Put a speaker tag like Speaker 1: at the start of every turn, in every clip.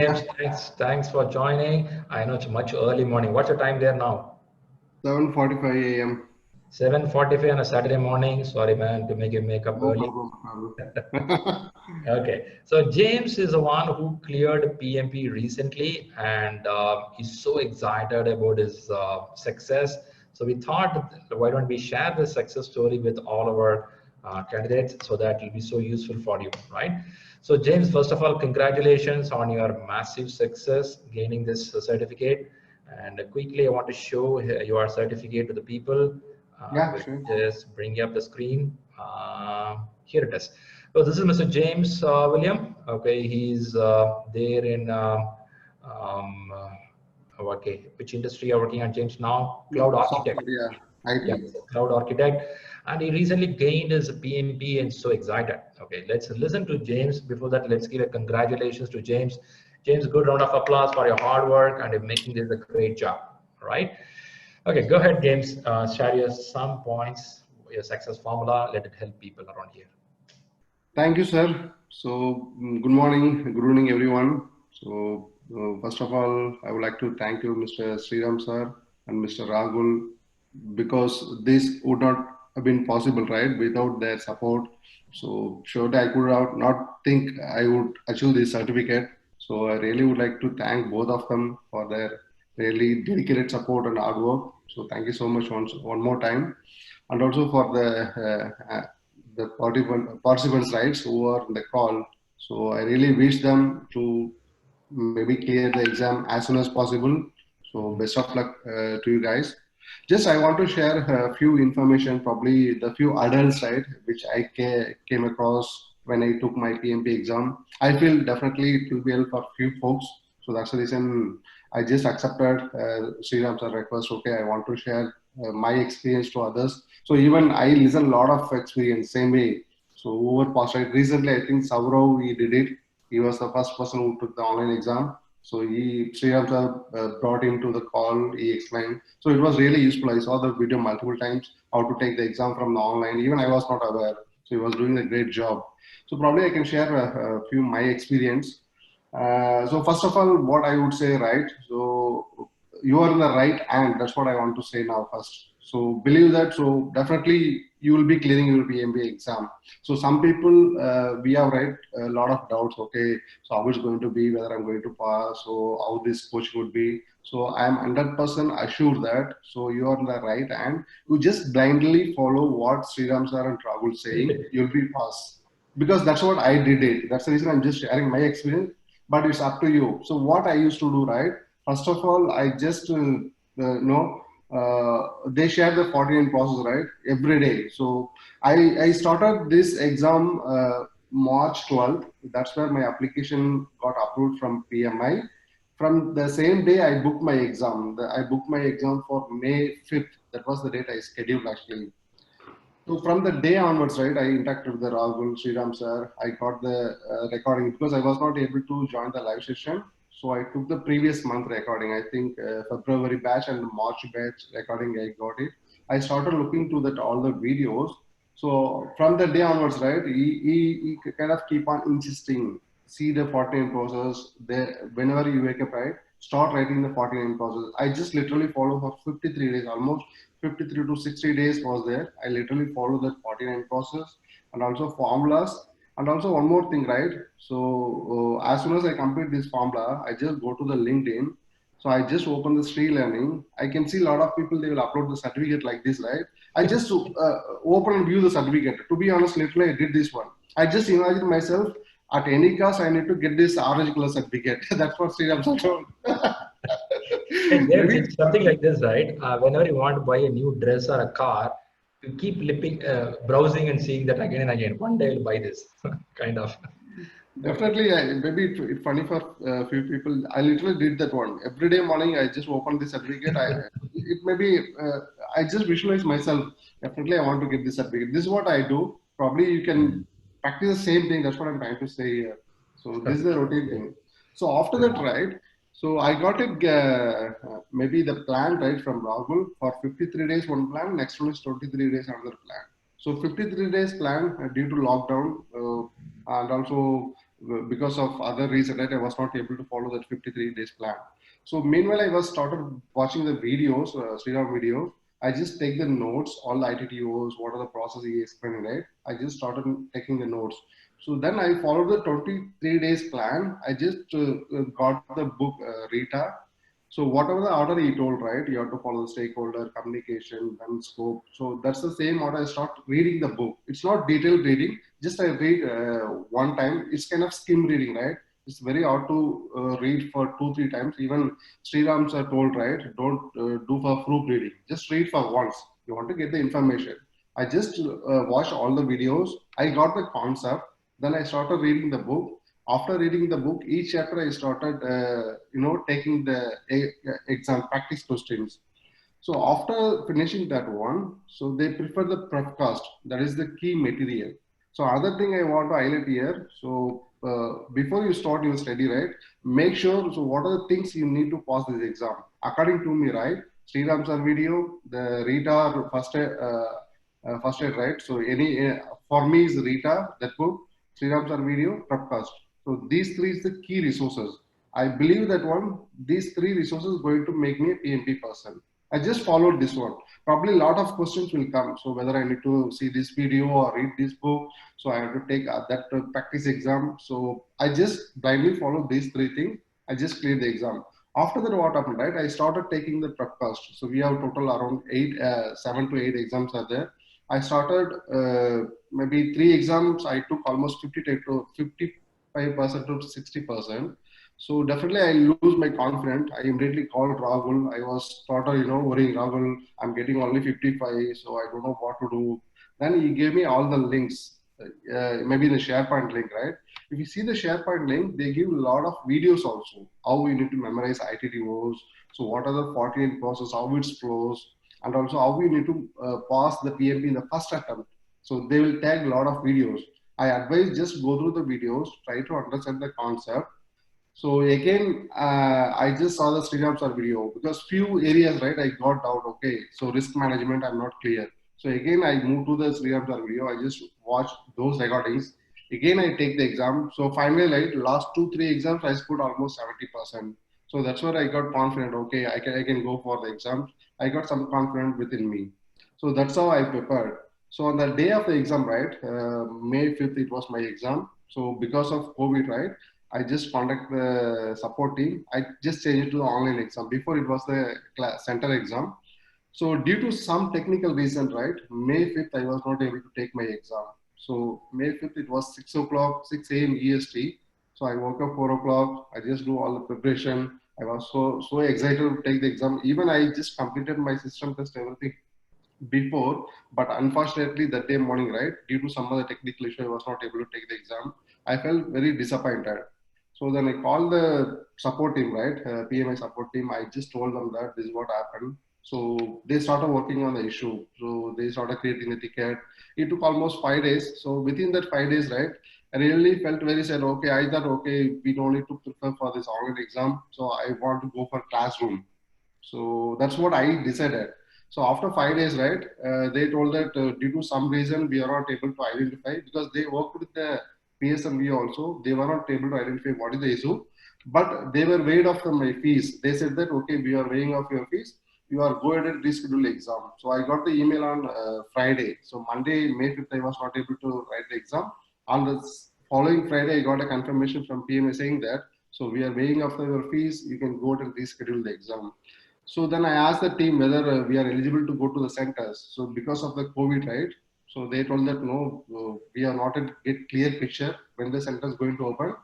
Speaker 1: James, thanks for joining. I know it's much early morning. What's your time there now?
Speaker 2: 7:45 a.m.
Speaker 1: 7:45 on a Saturday morning. Sorry, man, to make you make up
Speaker 2: No
Speaker 1: early.
Speaker 2: problem. No problem.
Speaker 1: Okay, so James is the one who cleared PMP recently, and he's so excited about his success. So we thought, why don't we share the success story with all of our candidates so that it'll be so useful for you, right? So James, first of all, congratulations on your massive success gaining this certificate. And quickly, I want to show your certificate to the people.
Speaker 2: Yeah,
Speaker 1: We'll
Speaker 2: sure.
Speaker 1: just bring up the screen. Here it is. So this is Mr. James William. Okay, he's there in okay, which industry you're working on, James? Now, cloud architect.
Speaker 2: Software, yeah.
Speaker 1: Yeah,
Speaker 2: IT.
Speaker 1: he's a cloud architect, and he recently gained his PMP and so excited. Okay, let's listen to James. Before that, let's give a congratulations to James. James, good round of applause for your hard work and making this a great job. All right. Okay, go ahead, James. Share your some points, your success formula. Let it help people around here.
Speaker 2: Thank you, sir. So, good morning, good evening, everyone. So, first of all, I would like to thank you, Mr. Sriram, sir, and Mr. Rahul, because this would not have been possible, right, without their support. So, surely I could have not think I would achieve this certificate. So, I really would like to thank both of them for their really dedicated support and hard work. So, thank you so much one more time, and also for the participants rights who are in the call. So I really wish them to maybe clear the exam as soon as possible. So best of luck to you guys. Just I want to share a few information, probably the few adults, right, which I came across when I took my PMP exam. I feel definitely it will be help for few folks. So that's the reason I just accepted Sriram's request. Okay, I want to share my experience to others. So even I listen a lot of experience, same way. So over past, right, recently I think Saurav, he did it. He was the first person who took the online exam. So Sriram sir brought him to the call. He explained. So it was really useful. I saw the video multiple times how to take the exam from the online. Even I was not aware. So he was doing a great job. So probably I can share a few my experience. So first of all, what I would say, right? So you are in the right hand. That's what I want to say now first. So believe that. So definitely you will be clearing your PMBA exam. So some people we have right a lot of doubts. Okay, so how it's going to be, whether I'm going to pass, so how this coaching would be. So I am 100% assured that. So you are in the right hand. You just blindly follow what Sriram sir and Rahul saying. You'll be pass because that's what I did it. That's the reason I'm just sharing my experience. But it's up to you. So what I used to do, right? First of all, I just know they share the 49 process, right, every day. So I started this exam March 12th. That's where my application got approved from PMI. From the same day, I booked my exam. I booked my exam for May 5th. That was the date I scheduled actually. So from the day onwards, right, I interacted with the Rahul, Sriram sir. I got the recording because I was not able to join the live session. So I took the previous month recording. I think February batch and March batch recording. I got it. I started looking to that all the videos. So from the day onwards, right, he kind of keep on insisting. See the 49 process. There, whenever you wake up, right, start writing the 49 process. I just literally follow for 53 days, almost 53 to 60 days was there. I literally follow that 49 process and also formulas. And also one more thing, right? So as soon as I complete this formula, I just go to the LinkedIn. So I just open the ShriLearning. I can see a lot of people, they will upload the certificate like this, right? I just open and view the certificate. To be honest, literally I did this one. I just imagine myself at any cost, I need to get this orange color certificate. That's what Sriram told.
Speaker 1: Hey, James,
Speaker 2: Maybe
Speaker 1: it's something like this, right? Whenever you want to buy a new dress or a car, you keep browsing and seeing that again and again. One day I'll buy this, kind of. Okay.
Speaker 2: definitely, maybe it's funny for a few people. I literally did that one. Every day morning, I just open the certificate. It maybe I just visualize myself. Definitely, I want to get this certificate. This is what I do. Probably you can practice the same thing. That's what I'm trying to say here. So this is the routine thing. So after that, right? So I got it. Maybe the plan right from Rahul for 53 days one plan. Next one is 23 days another plan. So 53 days plan due to lockdown and also because of other reason, right, I was not able to follow that 53 days plan. So meanwhile, I was started watching the videos, ShriLearn video. I just take the notes, all the ITTOs, what are the process he explained, right? I just started taking the notes. So then I followed the 23 days plan. I just got the book Rita. So whatever the order he told, right, you have to follow the stakeholder, communication, and scope. So that's the same order. I start reading the book. It's not detailed reading. Just I read one time. It's kind of skim reading, right? It's very hard to read for 2-3 times. Even Sriram sir told, right, don't do for proof reading. Just read for once. You want to get the information. I just watched all the videos. I got the concept. Then I started reading the book. After reading the book, each chapter I started, taking the exam practice questions. So after finishing that one, so they prefer the prepcast. That is the key material. So other thing I want to highlight here. So before you start your study, right, make sure. So what are the things you need to pass this exam? According to me, right, Sriram sir video, the Rita first aid, right. So for me is Rita that book, Sriram sir video, prepcast. So these three is the key resources. I believe that these three resources going to make me a PMP person. I just followed this one. Probably a lot of questions will come. So whether I need to see this video or read this book, so I have to take that practice exam. So I just blindly followed these three things. I just cleared the exam. After that, what happened, right? I started taking the prep cost. So we have total around 7 to 8 exams are there. I started maybe 3 exams. I took almost 55% to 60%. So definitely I lose my confidence. I immediately called Rahul. I was started, worrying, Rahul, I'm getting only 55, so I don't know what to do. Then he gave me all the links, maybe the SharePoint link, right? If you see the SharePoint link, they give a lot of videos also, how we need to memorize ITTOs. So what are the 48 process, how it flows, and also how we need to pass the PMP in the first attempt. So they will tag a lot of videos. I advise just go through the videos, try to understand the concept. So again, I just saw the Sriram sir video because few areas, right, I got out. Okay, so risk management, I'm not clear. So again, I moved to the Sriram sir video. I just watched those recordings. Again, I take the exam. So finally, like last 2-3 exams, I scored almost 70%. So that's where I got confident. Okay, I can go for the exams. I got some confidence within me. So that's how I prepared. So on the day of the exam, right, May 5th, it was my exam. So because of COVID, right, I just contact the support team. I just changed it to the online exam. Before it was the center exam. So due to some technical reason, right, May 5th, I was not able to take my exam. So May 5th, it was 6 o'clock, 6 a.m. EST. So I woke up 4 o'clock. I just do all the preparation. I was so excited to take the exam. Even I just completed my system test, everything before, but unfortunately that day morning, right, due to some other technical issue, I was not able to take the exam. I felt very disappointed. So then I called the support team, right, PMI support team. I just told them that this is what happened. So they started working on the issue. So they started creating the ticket. It took almost 5 days. So within that 5 days, right, I really felt very sad. Okay, I thought, okay, we don't need to prepare for this online exam. So I want to go for classroom. So that's what I decided. So after 5 days, right, they told that due to some reason we are not able to identify because they worked with the PSMB also. They were not able to identify what is the issue, but they were waived off my fees. They said that, okay, we are waiving off your fees. You are go ahead and reschedule the exam. So I got the email on Friday. So Monday, May 5th, I was not able to write the exam. On the following Friday, I got a confirmation from PMA saying that, so we are waiving off your fees. You can go ahead and reschedule the exam. So then I asked the team whether we are eligible to go to the centers. So because of the COVID, right? So they told that no, we are not get clear picture when the center is going to open.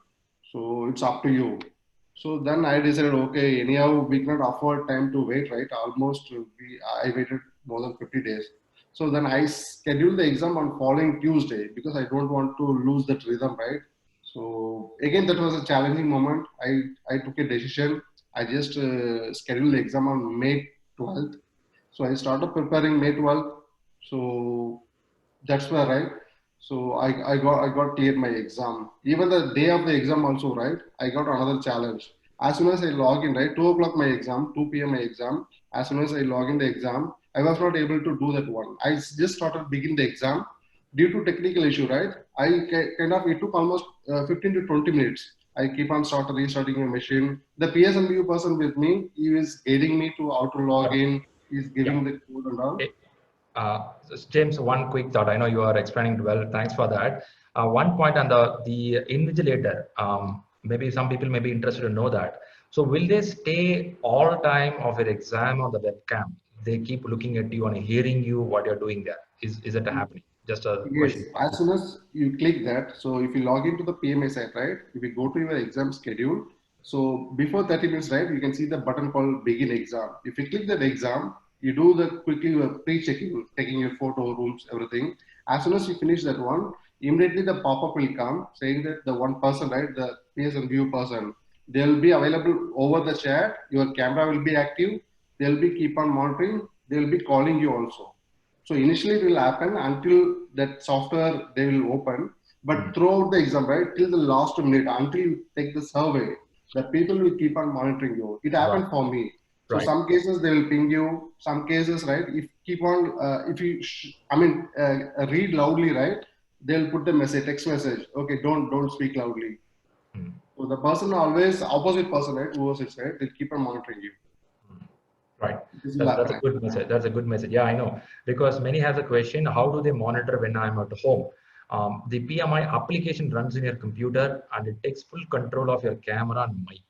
Speaker 2: So it's up to you. So then I decided, okay, anyhow, we cannot afford time to wait, right? Almost I waited more than 50 days. So then I scheduled the exam on following Tuesday because I don't want to lose that rhythm, right? So again, that was a challenging moment. I took a decision. I just scheduled the exam on May 12th. So I started preparing May 12th. So that's where, right. So I got cleared my exam. Even the day of the exam also, right, I got another challenge. As soon as I log in, right, 2 o'clock my exam, 2 p.m. my exam. As soon as I log in the exam, I was not able to do that one. I just started begin the exam. due to technical issue, right? It took almost 15 to 20 minutes. I keep on restarting my machine. The PSMU person with me, he is guiding me to how to log in. He's
Speaker 1: Yeah.
Speaker 2: giving the code and all.
Speaker 1: James, one quick thought. I know you are explaining it well. Thanks for that. One point on the invigilator. Maybe some people may be interested to know that. So will they stay all time of your exam on the webcam? They keep looking at you and hearing you what you're doing there. Is it happening? Just a
Speaker 2: Yes,
Speaker 1: question.
Speaker 2: as soon as you click that, so if you log into the PMA site, right? If you go to your exam schedule, so before 30 minutes, right, you can see the button called begin exam. If you click that exam, you do the quickly pre-checking, taking your photo, rooms, everything. As soon as you finish that one, immediately the pop-up will come saying that the one person, right, the PSM view person, they'll be available over the chat. Your camera will be active. They'll be keep on monitoring. They'll be calling you also. So initially it will happen until that software they will open, but throughout the exam, right, till the last minute, until you take the survey, the people will keep on monitoring you. It
Speaker 1: Right.
Speaker 2: happened for me. So
Speaker 1: Right.
Speaker 2: some cases they will ping you. Some cases, right, if keep on, if you, read loudly, right, they'll put the message, text message. Okay, don't speak loudly. So the person always opposite person, right, who was it, right, they keep on monitoring you.
Speaker 1: Right.
Speaker 2: This will
Speaker 1: That's a
Speaker 2: happen.
Speaker 1: good message. That's a good message. Yeah, I know. Because many have a question, how do they monitor when I'm at home? The PMI application runs in your computer and it takes full control of your camera and mic.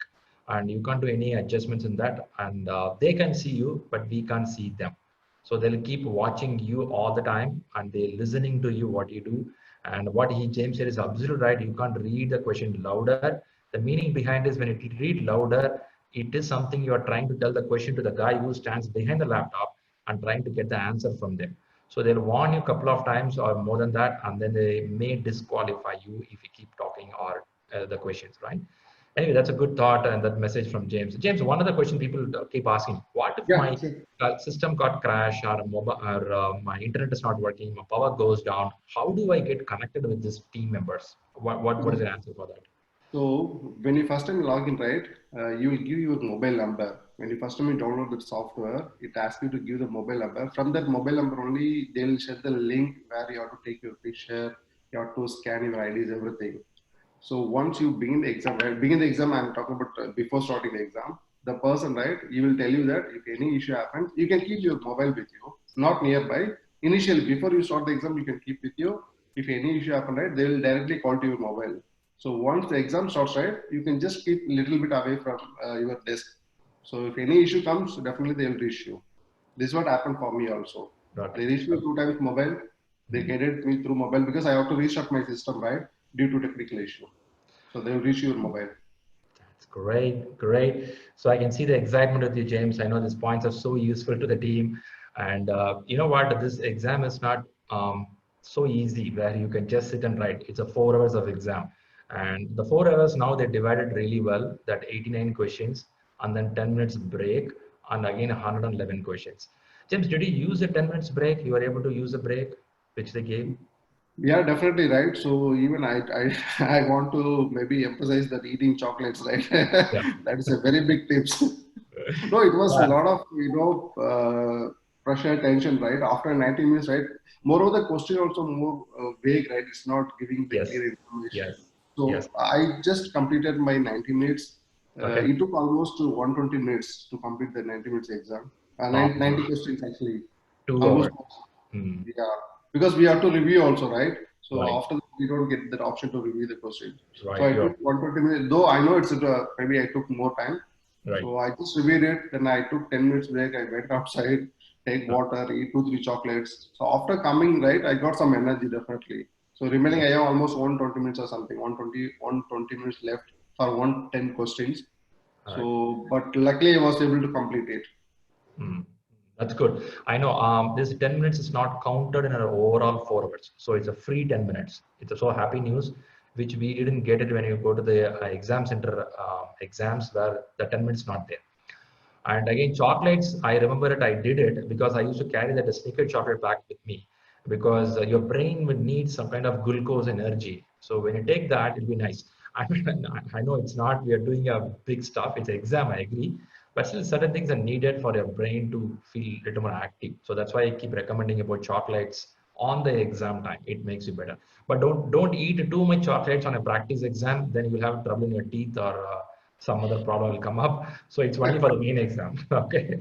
Speaker 1: And you can't do any adjustments in that. And they can see you, but we can't see them. So they'll keep watching you all the time and they're listening to you, what you do. And what James said is absolutely right. You can't read the question louder. The meaning behind is when you read louder, it is something you are trying to tell the question to the guy who stands behind the laptop and trying to get the answer from them. So they'll warn you a couple of times or more than that, and then they may disqualify you if you keep talking or the questions, right? Anyway, that's a good thought and that message from James. James, one other question people keep asking: what if
Speaker 2: Yeah,
Speaker 1: my
Speaker 2: sure.
Speaker 1: system got crashed or mobile or my internet is not working, my power goes down? How do I get connected with these team members? What is the answer for that?
Speaker 2: So when you first time log in, right, you will give your mobile number. When you first time you download the software, it asks you to give the mobile number. From that mobile number only, they'll share the link where you have to take your picture, you have to scan your IDs, everything. So once you begin the exam, right, begin the exam, I'm talking about before starting the exam, the person, right, he will tell you that if any issue happens, you can keep your mobile with you, not nearby. Initially, before you start the exam, you can keep with you. If any issue happen, right, they will directly call to your mobile. So once the exam starts, right, you can just keep a little bit away from your desk. So if any issue comes, definitely they will reach you. This is what happened for me also.
Speaker 1: Got
Speaker 2: They
Speaker 1: it.
Speaker 2: reached me 2 times mobile. They guided me through mobile because I have to restart my system, right, due to technical issue. So they will reach your mobile.
Speaker 1: It's great, great. So I can see the excitement with you, James. I know these points are so useful to the team. And you know what? This exam is not so easy where you can just sit and write. It's a 4 hours of exam. And the 4 hours now they divided really well, that 89 questions and then 10 minutes break and again 111 questions. James, did you use a 10 minutes break? You were able to use a break which they gave?
Speaker 2: Yeah, definitely right. So even I want to maybe emphasize that eating chocolates, right?
Speaker 1: Yeah.
Speaker 2: That is a very big tips. No, it was a
Speaker 1: Yeah.
Speaker 2: lot of pressure, tension, right? After 90 minutes, right? Moreover, the question also more vague, right? It's not giving the
Speaker 1: Yes.
Speaker 2: clear information.
Speaker 1: Yes. Yes.
Speaker 2: So I just completed my 90 minutes.
Speaker 1: Okay.
Speaker 2: It took almost 120 minutes to complete the 90 minutes exam.
Speaker 1: Uh,
Speaker 2: 90 questions actually,
Speaker 1: 2 hours.
Speaker 2: almost.
Speaker 1: Hmm.
Speaker 2: Yeah, because we have to review also, right? So
Speaker 1: Right.
Speaker 2: after that, we don't get that option to review the question. So
Speaker 1: Right.
Speaker 2: I
Speaker 1: You're
Speaker 2: took 120 minutes, though I know maybe I took more time.
Speaker 1: right.
Speaker 2: So I just reviewed it. Then I took 10 minutes break. I went outside, take water, eat 2, 3 chocolates. So after coming, right, I got some energy definitely. So remaining, I have almost 120 minutes or something, 120 minutes left for 110 questions.
Speaker 1: All right.
Speaker 2: So, but luckily I was able to complete it.
Speaker 1: Hmm. That's good. I know this 10 minutes is not counted in our overall 4 hours. So it's a free 10 minutes. It's a so happy news, which we didn't get it when you go to the exam center exams where the 10 minutes not there. And again, chocolates, I remember it, I did it because I used to carry that snickered chocolate back with me because your brain would need some kind of glucose energy. So when you take that, it'll be nice. I mean, I know it's not, we are doing a big stuff, it's an exam, I agree, but still certain things are needed for your brain to feel a little more active. So that's why I keep recommending about chocolates on the exam time. It makes you better. But don't eat too much chocolates on a practice exam. Then you will have trouble in your teeth or some other problem will come up. So it's only for the main exam. Okay.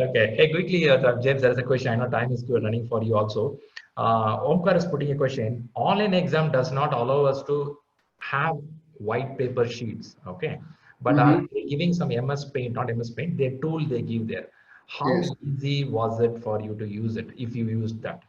Speaker 1: Okay. Hey, quickly, James, there is a question. I know time is running for you also. Omkar is putting a question. Online exam does not allow us to have white paper sheets. Okay. But are
Speaker 2: Mm-hmm.
Speaker 1: they giving some MS Paint, not MS Paint, their tool they give there. How
Speaker 2: Yes.
Speaker 1: easy was it for you to use it if you used that?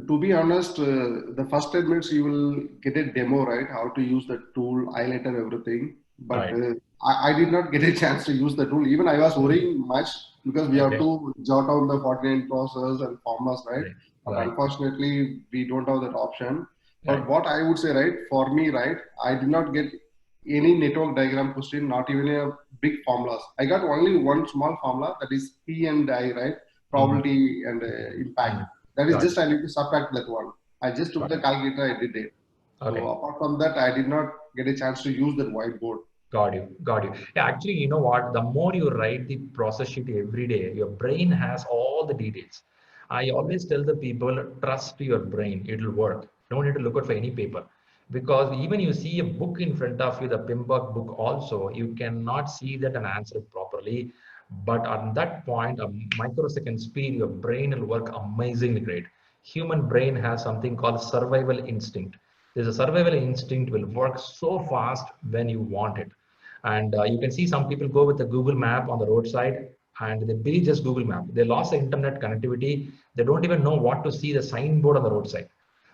Speaker 2: To be honest, the first 10 minutes you will get a demo, right? How to use the tool, highlighter, everything. But
Speaker 1: Right.
Speaker 2: I did not get a chance to use the tool. Even I was worrying much because we have
Speaker 1: Okay.
Speaker 2: to jot down the 49 process and formulas, right?
Speaker 1: Right.
Speaker 2: But
Speaker 1: Right.
Speaker 2: unfortunately, we don't have that option.
Speaker 1: Right.
Speaker 2: But what I would say, right, for me, right, I did not get any network diagram question, not even a big formulas. I got only one small formula, that is P and I, right?
Speaker 1: Mhm.
Speaker 2: Probability and impact.
Speaker 1: Mhm.
Speaker 2: That is
Speaker 1: Got
Speaker 2: just I need to subtract that one. I just took
Speaker 1: got
Speaker 2: the
Speaker 1: it.
Speaker 2: calculator, I did it. So
Speaker 1: Okay.
Speaker 2: apart from that, I did not get a chance to use that whiteboard.
Speaker 1: Got you. Got you. Yeah, actually, you know what? The more you write the process sheet every day, your brain has all the details. I always tell the people, trust your brain. It'll work. Don't need to look out for any paper. Because even you see a book in front of you, the Pimbuck book also, you cannot see that and answer it properly. But on that point, a microsecond speed, your brain will work amazingly great. Human brain has something called survival instinct. There's a survival instinct will work so fast when you want it. And you can see some people go with the Google map on the roadside and they believe just Google map. They lost the internet connectivity. They don't even know what to see the signboard on the roadside.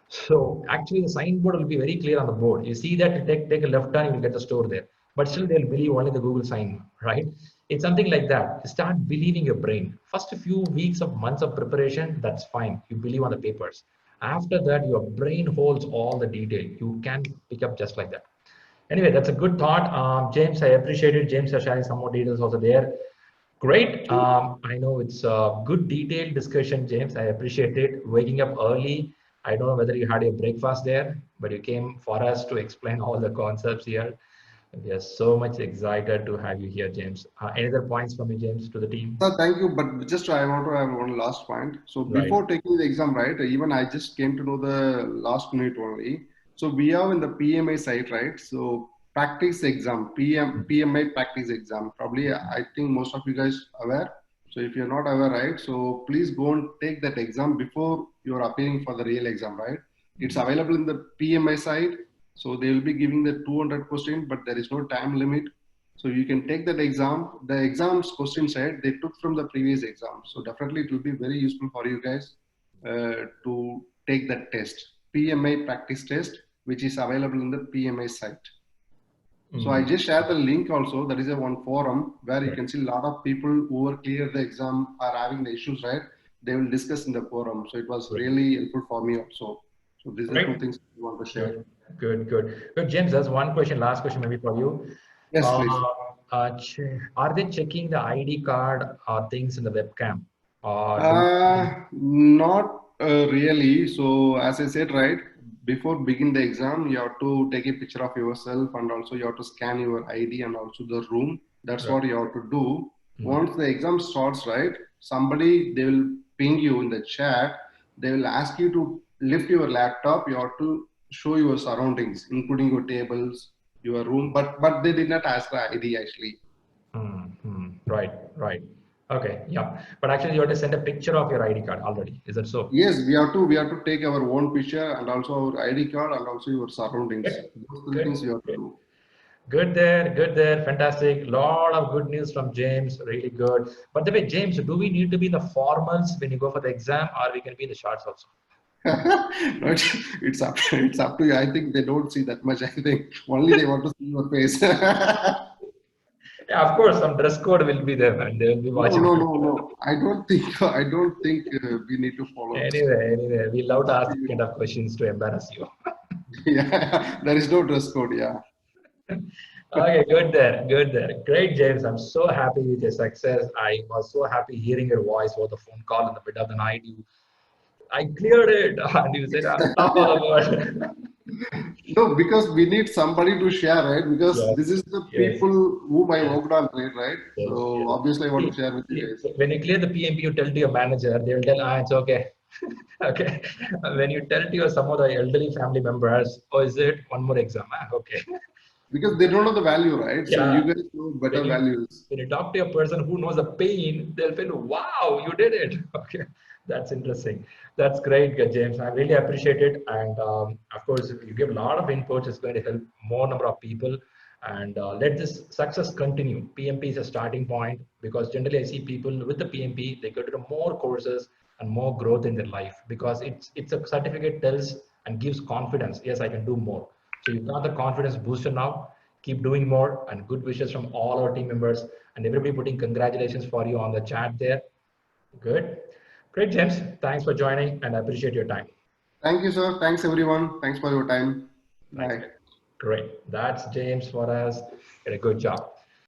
Speaker 1: So actually the signboard will be very clear on the board. You see that, take a left turn, you will get the store there. But still they'll believe only the Google sign, right? It's something like that. Start believing your brain. First few weeks of months of preparation, that's fine. You believe on the papers. After that, your brain holds all the detail. You can pick up just like that. Anyway, that's a good thought. James, I appreciate it. James, you're sharing some more details also there. Great. I know it's a good detailed discussion, James. I appreciate it. Waking up early. I don't know whether you had your breakfast there, but you came for us to explain all the concepts here. We are so much excited to have you here, James. Any other points from you, James, to the team?
Speaker 2: Sir, thank you. But just I want to have one last point. So
Speaker 1: Right.
Speaker 2: before taking the exam, right, even I just came to know the last minute only. So we have in the PMI site, right? So practice exam, PMI practice exam. Probably I think most of you guys aware. So if you're not aware, right, so please go and take that exam before you're appearing for the real exam, right? It's available in the PMI site. So they will be giving the 200 question, but there is no time limit. So you can take that exam. The exams question set they took from the previous exam. So definitely it will be very useful for you guys to take that test. PMI practice test, which is available in the PMI site. So I
Speaker 1: Mm,
Speaker 2: just shared the link also. That is a one forum where you
Speaker 1: right.
Speaker 2: can see a lot of people who are clear the exam are having the issues, right? They will discuss in the forum. So it was
Speaker 1: Good.
Speaker 2: really helpful for me also. So these are two
Speaker 1: Right.
Speaker 2: things we want to share.
Speaker 1: Good. Good. Good. Good. James, there's one question, last question maybe for you.
Speaker 2: Yes,
Speaker 1: Uh,
Speaker 2: please.
Speaker 1: are they checking the ID card or things in the webcam? Or do you,
Speaker 2: Not really. So as I said, right, before begin the exam, you have to take a picture of yourself and also you have to scan your ID and also the room. That's
Speaker 1: right.
Speaker 2: what you have to do.
Speaker 1: Mm,
Speaker 2: Once the exam starts, right, somebody they will ping you in the chat. They will ask you to lift your laptop. You have to show your surroundings, including your tables, your room. But they did not ask the ID actually.
Speaker 1: right. Right. Okay. Yeah. But actually, you have to send a picture of your ID card already. Is that so?
Speaker 2: Yes, we have to take our own picture and also our ID card and also your surroundings.
Speaker 1: Good.
Speaker 2: Those three things
Speaker 1: Good.
Speaker 2: you have to
Speaker 1: Good.
Speaker 2: do.
Speaker 1: Good there. Good there. Fantastic. Lot of good news from James. Really good. But the way, James, do we need to be in the formals when you go for the exam, or we can be in the shorts also?
Speaker 2: No, it's up to you. I think they don't see that much. I think only they want to see your face.
Speaker 1: Yeah, of course, some dress code will be there, and they will be
Speaker 2: No,
Speaker 1: watching
Speaker 2: no,
Speaker 1: you.
Speaker 2: no, no. I don't think we need to follow this.
Speaker 1: Anyway, we love
Speaker 2: It's
Speaker 1: to
Speaker 2: up
Speaker 1: ask
Speaker 2: to
Speaker 1: this
Speaker 2: you.
Speaker 1: kind of questions to embarrass you.
Speaker 2: Yeah, there is no dress code. Yeah.
Speaker 1: Okay, good there, good there. Great, James. I'm so happy with your success. I was so happy hearing your voice over the phone call in the middle of the night. I cleared it, and you said, "I'm top of the world."
Speaker 2: No, because we need somebody to share, right? Because
Speaker 1: Yes,
Speaker 2: this is the
Speaker 1: yes,
Speaker 2: people whom I
Speaker 1: yes,
Speaker 2: worked on, right?
Speaker 1: yes,
Speaker 2: So
Speaker 1: yes.
Speaker 2: obviously I want
Speaker 1: See,
Speaker 2: to share with you guys.
Speaker 1: when you clear the PMP, you tell to your manager. They will tell, "Ah, it's okay. Okay. When you tell to your some of the elderly family members, oh, is it one more exam? Okay.
Speaker 2: Because they don't know the value, right? So you
Speaker 1: Yeah.
Speaker 2: guys know better
Speaker 1: When you
Speaker 2: values.
Speaker 1: when you talk to a person who knows the pain, they'll feel, wow, you did it. Okay, that's interesting. That's great, James. I really appreciate it. And of course, you give a lot of inputs. It's going to help more number of people. And let this success continue. PMP is a starting point because generally I see people with the PMP, they go to more courses and more growth in their life because it's a certificate tells and gives confidence. Yes, I can do more. So you got the confidence booster now. Keep doing more, and good wishes from all our team members and everybody putting congratulations for you on the chat there. Good. Great, James. Thanks for joining and I appreciate your time.
Speaker 2: Thank you, sir. Thanks, everyone. Thanks for your time.
Speaker 1: Thanks.
Speaker 2: Bye.
Speaker 1: Great. That's James for us. Did a good job.